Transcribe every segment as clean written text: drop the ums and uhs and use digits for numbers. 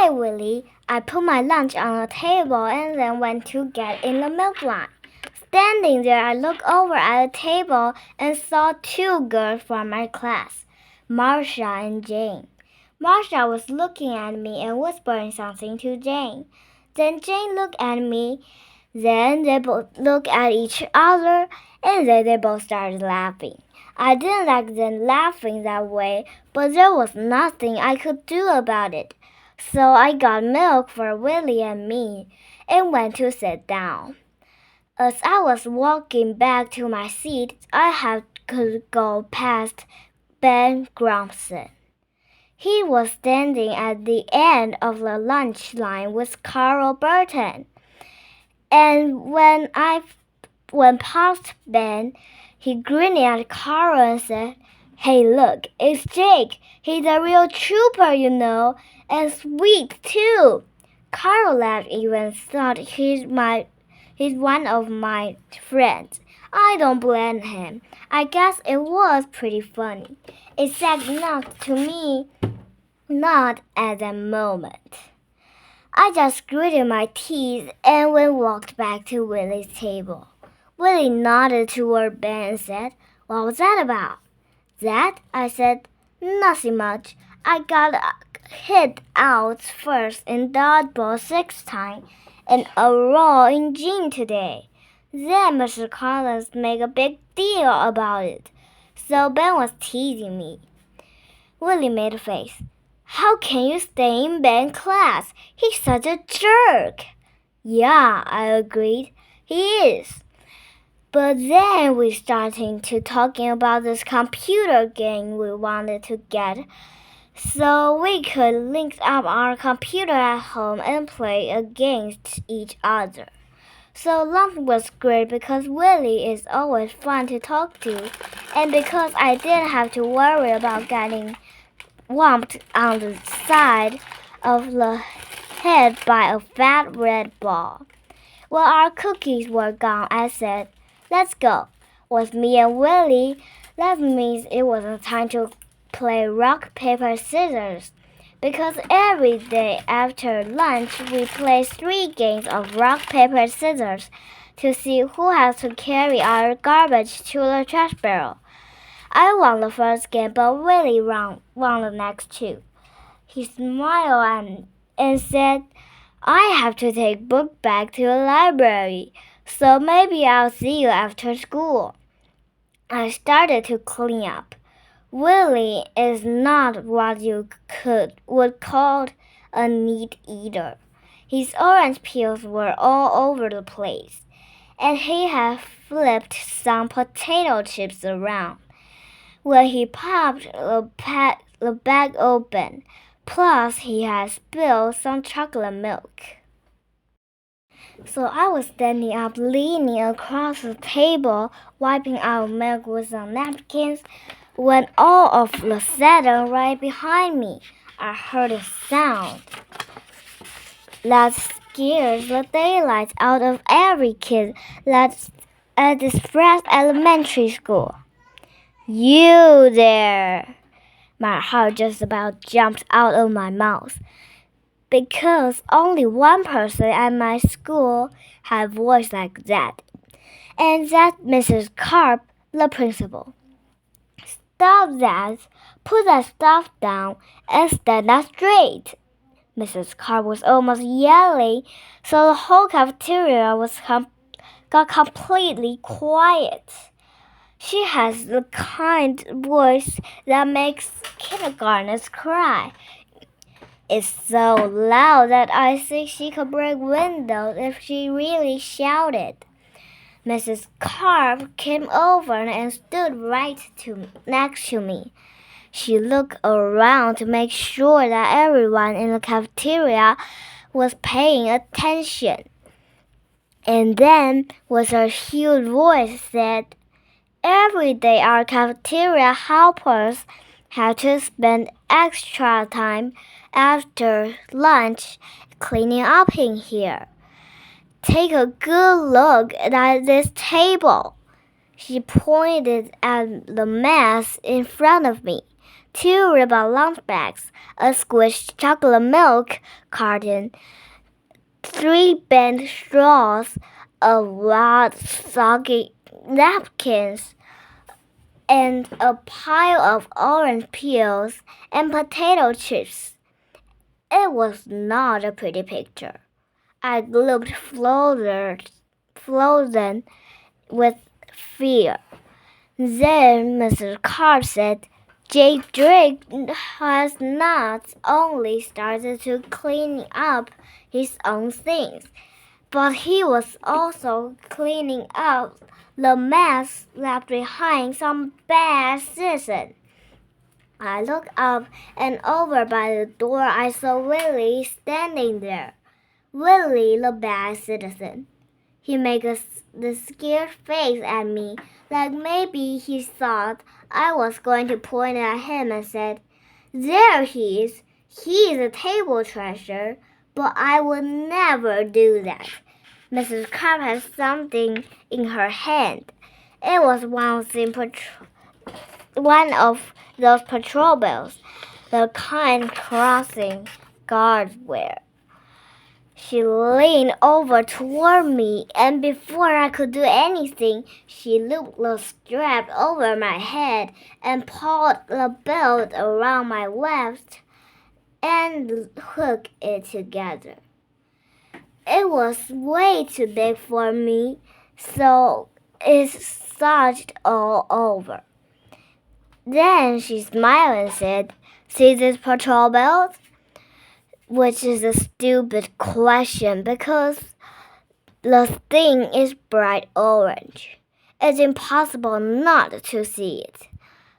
Hi, Willie. I put my lunch on the table and then went to get in the milk line. Standing there, I looked over at the table and saw two girls from my class, Marcia and Jane. Marcia was looking at me and whispering something to Jane. Then Jane looked at me. Then they both looked at each other, and then they both started laughing. I didn't like them laughing that way, but there was nothing I could do about it. So I got milk for Willie and me, and went to sit down. As I was walking back to my seat, I had to go past Ben Grumpson. He was standing at the end of the lunch line with Carl Burton. And when I went past Ben, he grinned at Carl and said, "Hey, look, it's Jake. He's a real trooper, you know, and sweet, too." Carl laughed even thought he's one of my friends. I don't blame him. I guess it was pretty funny. Except not to me. Not at the moment. I just gritted my teeth and we walked back to Willie's table. Willie nodded toward Ben and said, "What was that about?" "That?" I said. "Nothing much. I got hit out first in dodgeball 6 times and a roll in gym today. Then Mr. Collins made a big deal about it. So Ben was teasing me." Willie made a face. "How can you stay in Ben's class? He's such a jerk." "Yeah," I agreed. "He is." But then we started to talking about this computer game we wanted to get, so we could link up our computer at home and play against each other. So lunch was great because Willie is always fun to talk to, and because I didn't have to worry about getting whomped on the side of the head by a fat red ball. When our cookies were gone, I said, "Let's go." With me and Willie, that means it was time to play rock, paper, scissors. Because every day after lunch, we play 3 games of rock, paper, scissors to see who has to carry our garbage to the trash barrel. I won the first game, but Willie won the next 2. He smiled and said, "I have to take book back to the library, so maybe I'll see you after school." I started to clean up. Willie is not what you would call a neat eater. His orange peels were all over the place, and he had flipped some potato chips around when he popped the bag open. Plus, he had spilled some chocolate milk. So I was standing up, leaning across the table, wiping out milk with some napkins, when all of a sudden, right behind me, I heard a sound that scared the daylights out of every kid that's at this fresh elementary school. "You there!" My heart just about jumped out of my mouth, because only one person at my school had a voice like that, and that's Mrs. Carp, the principal. "Stop that! Put that stuff down and stand up straight!" Mrs. Carp was almost yelling, so the whole cafeteria got completely quiet. She has the kind voice that makes kindergartners cry. It's so loud that I think she could break windows if she really shouted. Mrs. Carp came over and stood right next to me. She looked around to make sure that everyone in the cafeteria was paying attention. And then, with her huge voice, said, "Every day our cafeteria helpers have to spend extra time after lunch cleaning up in here. Take a good look at this table." She pointed at the mess in front of me. 2 ribbon lunch bags, a squished chocolate milk carton, 3 bent straws, a lot of soggy napkins, and a pile of orange peels and potato chips. It was not a pretty picture. I looked frozen with fear. Then Mrs. Carr said, Jake Drake has not only started to clean up his own things, but he was also cleaning up the mess left behind some bad citizen. I looked up and over by the door I saw Willie standing there. Willie, the bad citizen. He made the scared face at me, like maybe he thought I was going to point at him and said, There he is. He is a table treasure, but I would never do that. Mrs. Carp had something in her hand. It was one of those patrol bells, the kind crossing guards wear. She leaned over toward me, and before I could do anything, she looped the strap over my head and pulled the belt around my waist and hooked it together. It was way too big for me, so it surged all over. Then she smiled and said, See this patrol belt? Which is a stupid question because the thing is bright orange. It's impossible not to see it.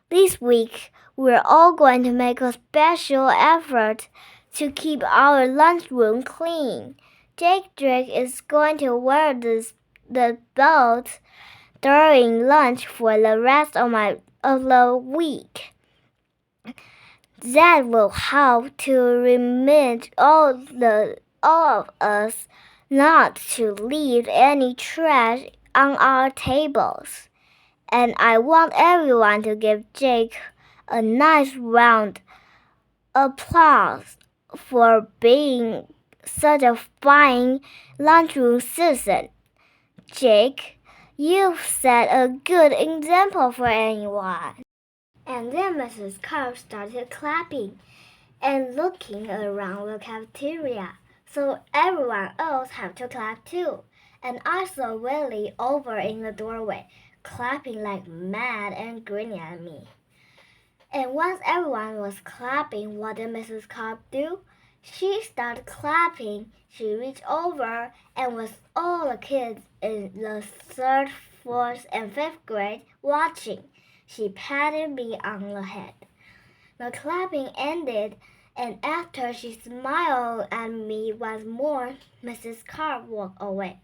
This week, we're all going to make a special effort to keep our lunchroom clean. Jake Drake is going to wear the belt during lunch for the rest of the week. That will help to remind all of us not to leave any trash on our tables. And I want everyone to give Jake a nice round of applause for being such a fine lunchroom citizen. Jake, you've set a good example for anyone. And then Mrs. Carp started clapping and looking around the cafeteria, so everyone else had to clap too. And I saw Willie over in the doorway, clapping like mad and grinning at me. And once everyone was clapping, what did Mrs. Carp do? She started clapping. She reached over and with all the kids in the 3rd, 4th, and 5th grade watching, she patted me on the head. The clapping ended, and after she smiled at me once more, Mrs. Carp walked away.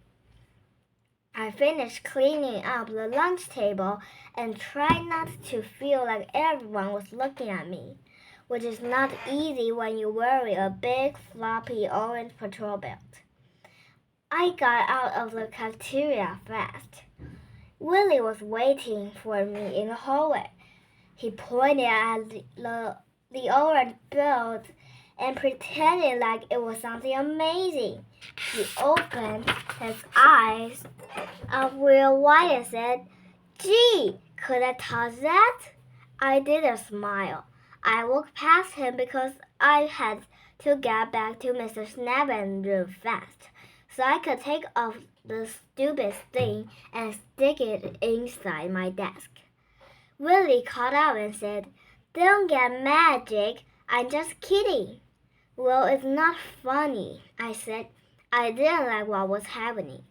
I finished cleaning up the lunch table and tried not to feel like everyone was looking at me, which is not easy when you wear a big, floppy orange patrol belt. I got out of the cafeteria fast. Willie was waiting for me in the hallway. He pointed at the orange belt and pretended like it was something amazing. He opened his eyes up real wide and said, Gee, could I touch that? I didn't smile. I walked past him because I had to get back to Mr. Snappin's room fast, so I could take off the stupid thing and stick it inside my desk. Willie caught up and said, Don't get mad, Jake. I'm just kidding. Well, it's not funny, I said. I didn't like what was happening.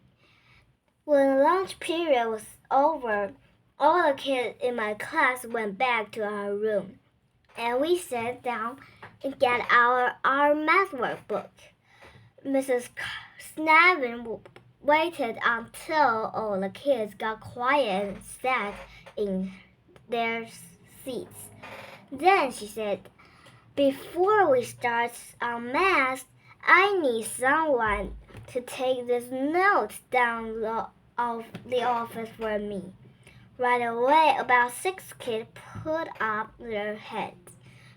When lunch period was over, all the kids in my class went back to our room, and we sat down and get our math workbook. Mrs. Snappin waited until all the kids got quiet and sat in their seats. Then she said, Before we start on math, I need someone to take this note down the office for me. Right away, about 6 kids put up their heads.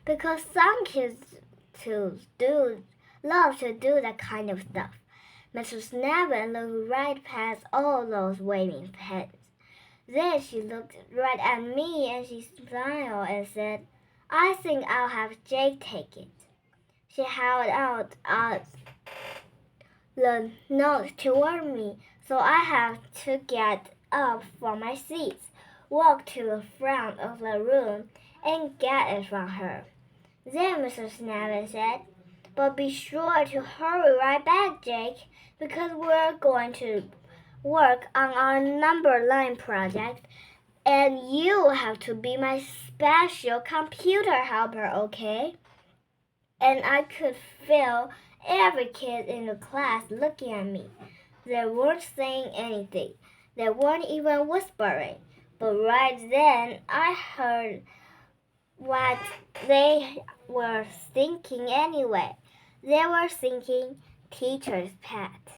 because some kids love to do that kind of stuff. Mrs. Nevin looked right past all those waving pens. Then she looked right at me and she smiled and said, "I think I'll have Jake take it." She held out the note toward me, so I had to get up from my seat, walk to the front of the room, and get it from her. Then Mrs. Nevin said, "But be sure to hurry right back, Jake, because we're going to work on our number line project, and you have to be my special computer helper, okay?" And I could feel every kid in the class looking at me. They weren't saying anything. They weren't even whispering. But right then, I heard what they were thinking anyway. They were thinking, "Teacher's pet."